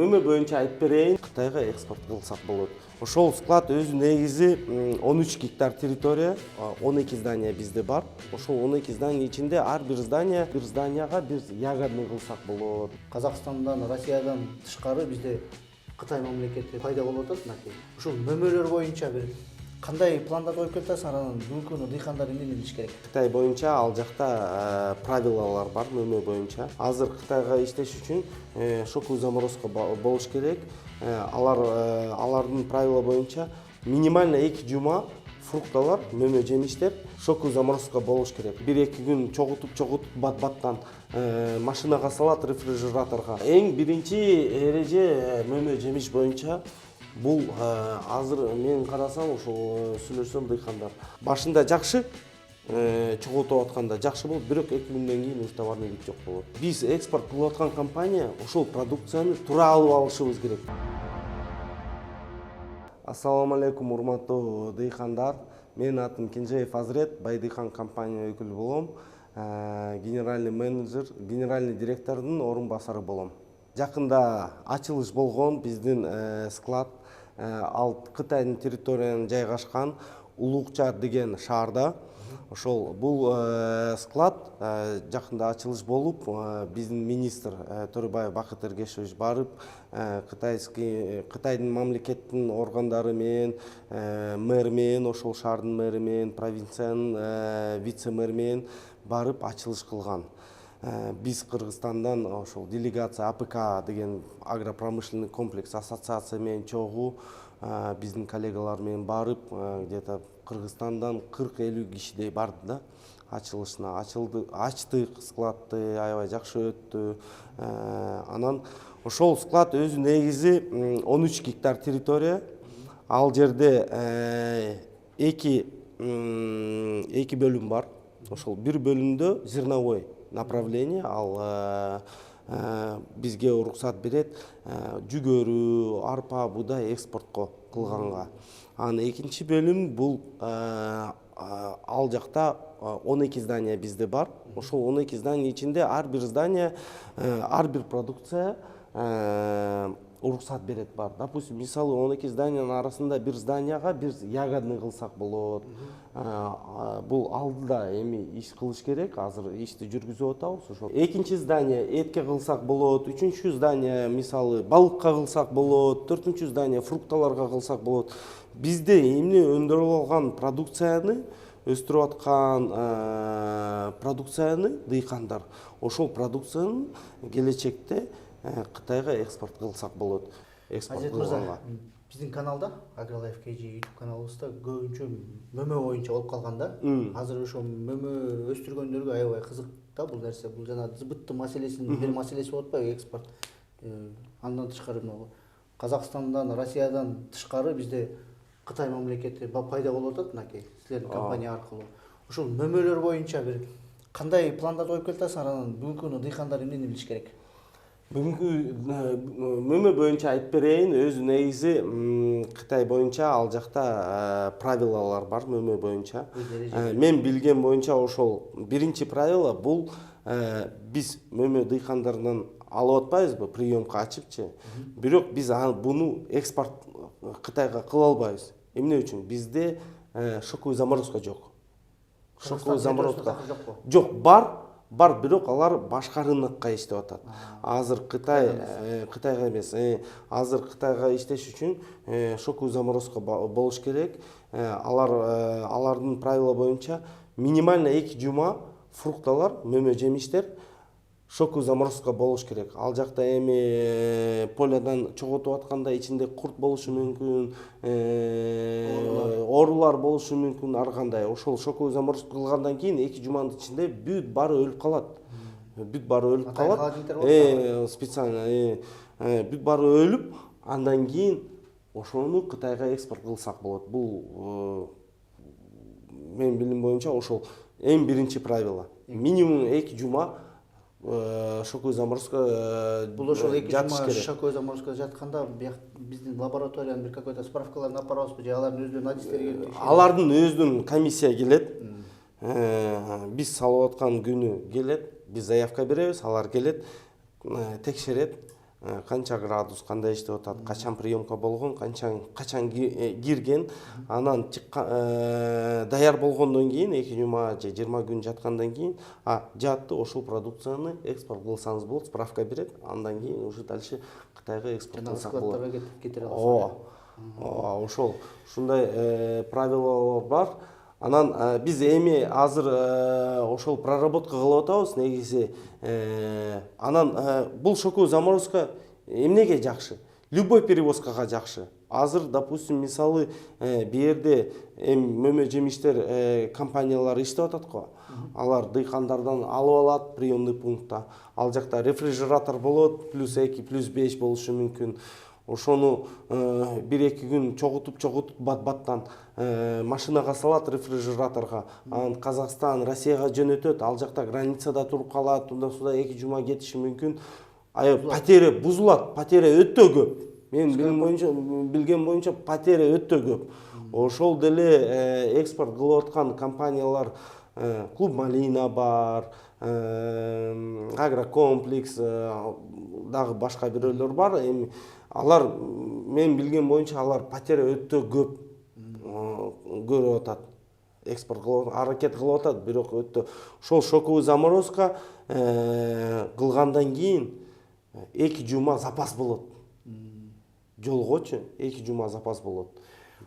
мөмө боюнча айтып берейин, Кытайга экспорт кылсак болот. Ошол склад өзү негизи 13 гектар территория, 12 здание бизде бар. Ошол 12 здание ичинде ар бир зданияга бир ягодный кылсак болот. Казакстандан, Россиядан тышкары бизде Кытай мамлекети пайда болуп атат мынакей. Ушул мөмөлөр боюнча бир кандай пландар коюп келатасың, анан бүгүнкү күнү дыйкандар эмне иш керек? Кытай боюнча ал жакта правилалар бар мөмө боюнча. Азыр Кытайга иштеш үчүн шоковый заморозка болуш керек. Алардын правила боюнча минимально 2 жума фрукталар, мөмө жемиштер шоковый заморозка болуш керек. 1-2 күн чогултуп бат-баттан машинага салат, рефрижераторга. Эң биринчи эреже мөмө жемиш боюнча бул азыр мен карасам, ошол сүйлөшсөм дыйкандар башында жакшы, чогултуп атканда жакшы болуп, бирок 2 күндөн кийин уж товарный вид жок болот. Биз экспорт кылып аткан компания ошол продукцияны туура алып алышыбыз керек. Ассаламу алейкум, урматтуу дыйкандар. Менин атым Кенжеев Азырет, Байдыйкан компания өкүлү болом. Генеральный менеджер, генеральный директордун орун басары болом. Жакында ачылыш болгон биздин склад ал Кытайдын территориясына жайгашкан Улукчар деген шаарда. Ошол бул склад жакында ачылыш болуп, биздин министр Төрөбаев Бакыт Эргешевич барып, Кытайдын мамлекеттин органдары менен, мэр менен, ошол шаардын мэри менен, провинциянын вице-мэр менен барып ачылыш кылган. Биз Кыргызстандан ошол делегация АПК деген агропромышленный комплекс ассоциация менен чогуу биздин коллегалар менен барып, где-то Кыргызстандан 40-50 кишидей барды да ачылышына. Ачтык складты, аябай жакшы өттү. Анан ошол склад өзү негизи 13 гектар территория. Ал жерде эки бөлүм бар. Ошол бир бөлүмдө зерновой направление, ал бизге уруксат берет жүгөрү, арпа, буудай экспортко кылганга. Анан экинчи бөлүм бул ал жакта 12 здание бизде бар. Ошол 12 здание ичинде ар бир здание, ар бир продукция уруксат берет бар. Допустим, мисалы 12 зданиянын арасында бир зданияга бир ягодный кылсак болот. Бул алдыда эми иш кылыш керек, азыр ишти жүргүзүп атабыз. Ошол экинчи здание этке кылсак болот, үчүнчү здание мисалы балыкка кылсак болот, төртүнчү здание фрукталарга кылсак болот. Бизде эмне өндүрүп алган продукцияны, өстүрүп аткан продукцияны дыйкандар ошол продукцияны келечекте Кытайга экспорт кылсак болот. Азет мырза, биздин каналда AgroLife KG YouTube каналыбызда көбүнчө мөмө боюнча болуп калган да. Азыр ошо мөмө өстүргөндөргө аябай кызык да бул нерсе. Бул жана зыбыттын маселесинин бир маселеси болуп атпайбы экспорт. Андан тышкары Казакстандан, Россиядан тышкары бизде Кытай мамлекети пайда болуп атат мынакей силердин компания аркылуу. Ошол мөмөлөр боюнча бир кандай пландар коюп келатасың, анан бүгүнкү күнү дыйкандар эмнени билиш керек? Бүгүнкү мөмө боюнча айтып берейин, өзү негизи Кытай боюнча ал жакта правилалар бар мөмө боюнча. Мен билген боюнча ошол биринчи правило бул биз мөмө дыйкандарынан алып атпайбызбы, приемка ачыпчы. Бирок биз буну экспорт Кытайга кыла албайбыз. Эмне үчүн? Бизде шоковый заморозка жок. Шоковый заморозка жок, бар, бирок алар башка рынокко иштеп атат. Азыр Кытайга эмес, азыр Кытайга иштеш үчүн шоковый заморозка болуш керек. Алардын правила боюнча минимально 2 жума фрукталар, мөмө жемиштер шоковый заморозка болуш керек. Ал жакта эми полядан чогултуп атканда ичинде курт болушу мүмкүн, оорулар болушу мүмкүн, ар кандай. Ошол шоковый заморозка кылгандан кийин 2 жуманын ичинде бүт баары өлүп калат. Специально бүт баары өлүп, андан кийин ошону Кытайга экспорт кылсак болот. Бул менин билим боюнча ошол эң биринчи правило. Минимум 2 жума шоковый заморозка бул ошол 2 жума шоковый заморозка жатканда биздин лабораториянын бир какой-то справкаларын алып барабызбы, же алардын өздөрүнүн адистери келет? Алардын өздөрүнүн комиссия келет. Биз салып аткан күнү келет, биз заявка беребиз, алар келет, текшерет. канча градус кандай иштеп атат, качан приемка болгон, качан кирген, анан даяр болгондон кийин 2 жума же 20 күн жаткандан кийин жатты ошол продукцияны экспорт кылсаңыз болот, справка берет, андан кийин уже дальше Кытайга экспорт кылсак болот. Складтарга кетире аласыз. Ошол ушундай правилалар бар. Анан биз эми азыр ошол проработка кылып атабыз негизи. Анан бул шоковый заморозка эмнеге жакшы? Любой перевозкага жакшы. Азыр, допустим, мисалы берде мөмө жемиштер компаниялары иштеп атат го. Алар дыйкандардан алып алат приемный пунктта. Ал жакта рефрижератор болот, +2, +5 болушу мүмкүн. Ошону 1-2 күн чогутуп бат-баттан машинага салат рефрижераторга. Анан Казакстан, Россияга жөнөтөт. Ал жакта границада туруп калат, ундан суда 2 жума кетиши мүмкүн. Потеря бузулат, потеря өтө көп. Мен билген боюнча потеря өтө көп. Ошол деле экспорт кылып аткан компаниялар Клуб Малина бар, Агрокомплекс, дагы башка бирөөлөр бар. Алар мен билген боюнча алар потеря өтө көп көрүп атат. Экспорт кылып аракет кылып атат, бирок өтө ошол шоковый заморозка кылгандан кийин 2 жума запас болот. Жолгочу 2 жума запас болот.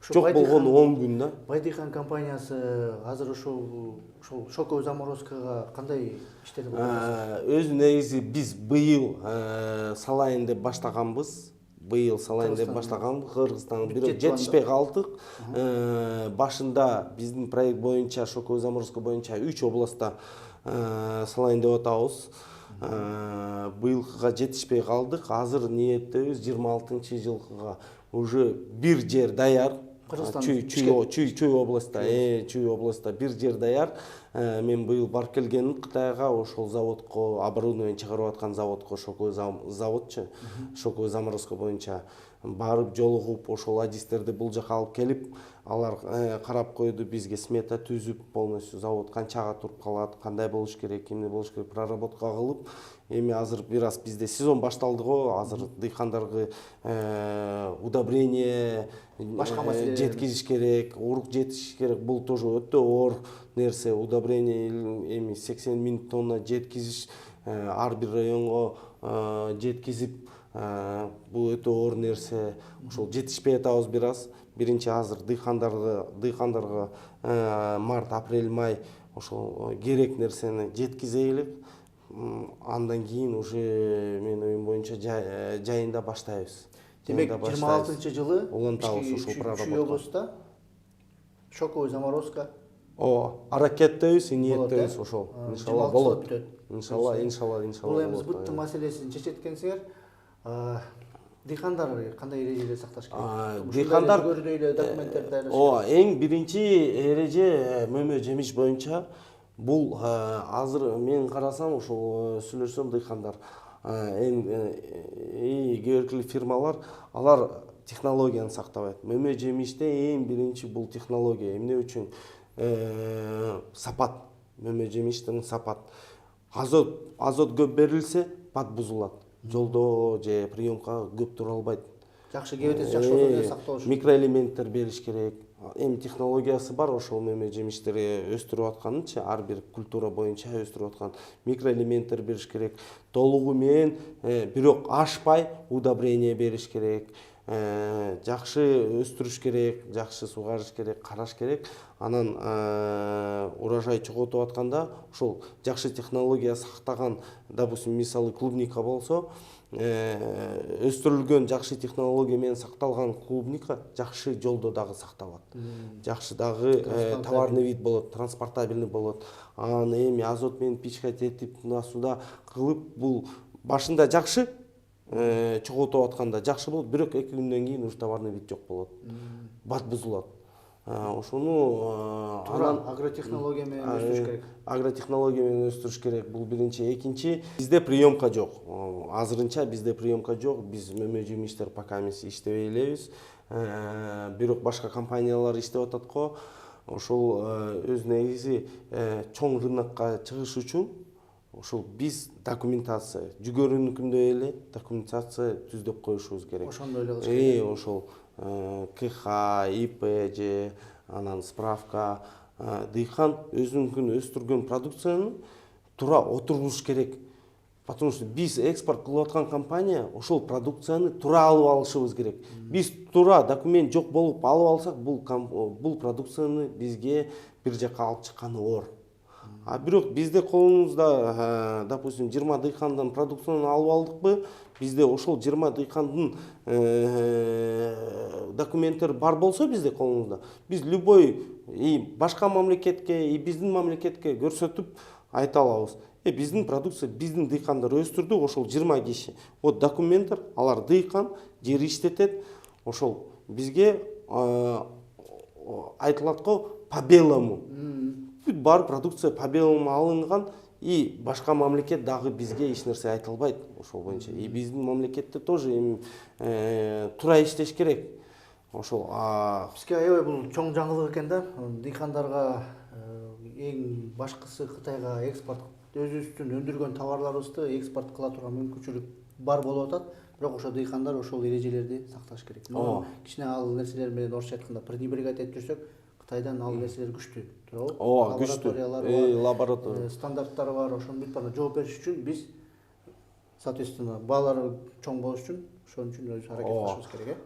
Жок болгону 10 күн да. Байдыхан компаниясы азыр ошол шоковый заморозкага кандай иштери болот? Өзү негизи биз быйыл салайын деп баштаганбыз. Кыргызстан бирок жетишпей калдык. Башында биздин проект боюнча шоковый заморозка боюнча 3 областта салайын деп атабыз. Быйылкыга жетишпей калдык. Азыр ниеттебиз 26-жылкыга уже бир жер даяр. Чүй областта бир жер даяр. Мен быйыл барып келгенмин Кытайга, ошол заводко, оборудование чыгарып аткан заводко, шоковый заводчу, шоковый заморозка боюнча барып жолугуп, ошол адистерди бул жака алып келип, алар карап койду, бизге смета түзүп, полностью завод канчага туруп калат, кандай болуш керек, эмне болуш керек, проработка кылып. Эми азыр бир аз бизде сезон башталды го, азыр дыйкандарга удобрение жеткизиш керек, урук жетишиш керек. Бул тоже өтө оор нерсе. Удобрение эми 80 000 тонна жеткизиш, ар бир районго жеткизип, бул өтө оор нерсе. Ошол жетишпей атабыз бир аз. Биринчи азыр дыйкандарга март, апрель, май ошол керек нерсени жеткизелик. Андан кийин уже менин оюм боюнча жайында баштайбыз. Демек 26-жылы улантабыз ушул проработка. Чүй областта шоковый заморозка аракеттебиз, ниеттебиз ошол. Иншалла болот. Иншалла. Бул эми сбыттын маселесин чечеткенсиңер, дыйкандар кандай эрежелер сакташ керек? Дыйкандар көрдөй эле документтерди даярдаш керек. Эң биринчи эреже мөмө жемиш боюнча бул азыр мен карасам, ошол сүйлөшсөм дыйкандар эң кээ фирмалар алар технологияны сактабайт. Мөмө жемиште эң биринчи бул технология. Эмне үчүн? Сапат. Мөмө жемиштин сапат. Азот көп берилсе, пат бузулат. Жолдо же приемка көп тура албайт. Жакшы кебетес, жакшы озондо сакталыш. Микроэлементтер бериш керек. Эми технологиясы бар, ошол мөмө жемиштерди өстүрүп атканычы, ар бир культура боюнча өстүрүп аткан микроэлементтер бериш керек. Толугу менен, бирок ашпай удобрение бериш керек. Жакшы өстүрүш керек, жакшы сугарыш керек, караш керек. Анан урожай чогултуп атканда ошол жакшы технология сактаган, допустим, мисалы клубника болсо, өстүрүлгөн жакшы технология менен сакталган клубника жакшы жолдо дагы сакталат. Жакшы дагы товарный вид болот, транспортабельный болот. Анан эми азот менен пичкать этип, суда кылып, бул башында жакшы, чогултуп атканда жакшы болот, бирок 2 күндөн кийин уж товарный вид жок болот. Бат бузулат. Ошону агротехнология менен өстүрүш керек. Агротехнология менен өстүрүш керек. Бул биринчи. Экинчи, бизде приемка жок. Азырынча бизде приемка жок. Биз мөмө жемиштер пока эмес иштебей элебиз. Бирок башка компаниялар иштеп атат го. Ошол өз негизи чоң рынокко чыгыш үчүн ошол биз документация жүгөрүнүкүндөй эле документация түздөп коюшубуз керек. Ошондой эле кылыш керек. Ошол КХ, ИП же анан справка. Дыйкан өзүнүкүн өстүргөн продукцияны туура отургуш керек. Потому что биз экспорт кылып аткан компания ошол продукцияны туура алып алышыбыз керек. Биз туура документ жок болуп алып алсак, бул продукцияны бизге бир жака алып чыкканы оор. А бирок бизде колубузда, допустим, 20 дыйкандан продукцияны алып алдыкпы, бизде ошол 20 дыйкандын документтери бар болсо бизде колубузда, биз любой и башка мамлекетке, и биздин мамлекетке көрсөтүп айта алабыз. Биздин продукция, биздин дыйкандар өстүрдү, ошол 20 киши. Вот документтер, алар дыйкан, жер иштетет, ошол бизге айтылат го по белому. Бар продукция по белому алынган, и башка мамлекет дагы бизге эч нерсе айта албайт ошол боюнча. И биздин мамлекетте тоже туура иштеш керек. Ошол Бизге аябай бул чоң жаңылык экен да. Дыйкандарга эң башкысы Кытайга экспорт өзүбүздүн өндүргөн товарларыбызды экспорт кыла турган мүмкүнчүлүк бар болуп атат. Бирок ошо дыйкандар ошол эрежелерди сакташ керек. Кичине ал нерселер менен орусча айтканда пренебрегать этип жүрсөк, Кытайдан ал нерселер күчтүү, туурабы? Күчтүү. Лаборатория стандарттары бар, ошонун бүт баарына жооп бериш үчүн биз соответственно баалары чоң болуш үчүн ошон үчүн өз аракет кылышыбыз керек,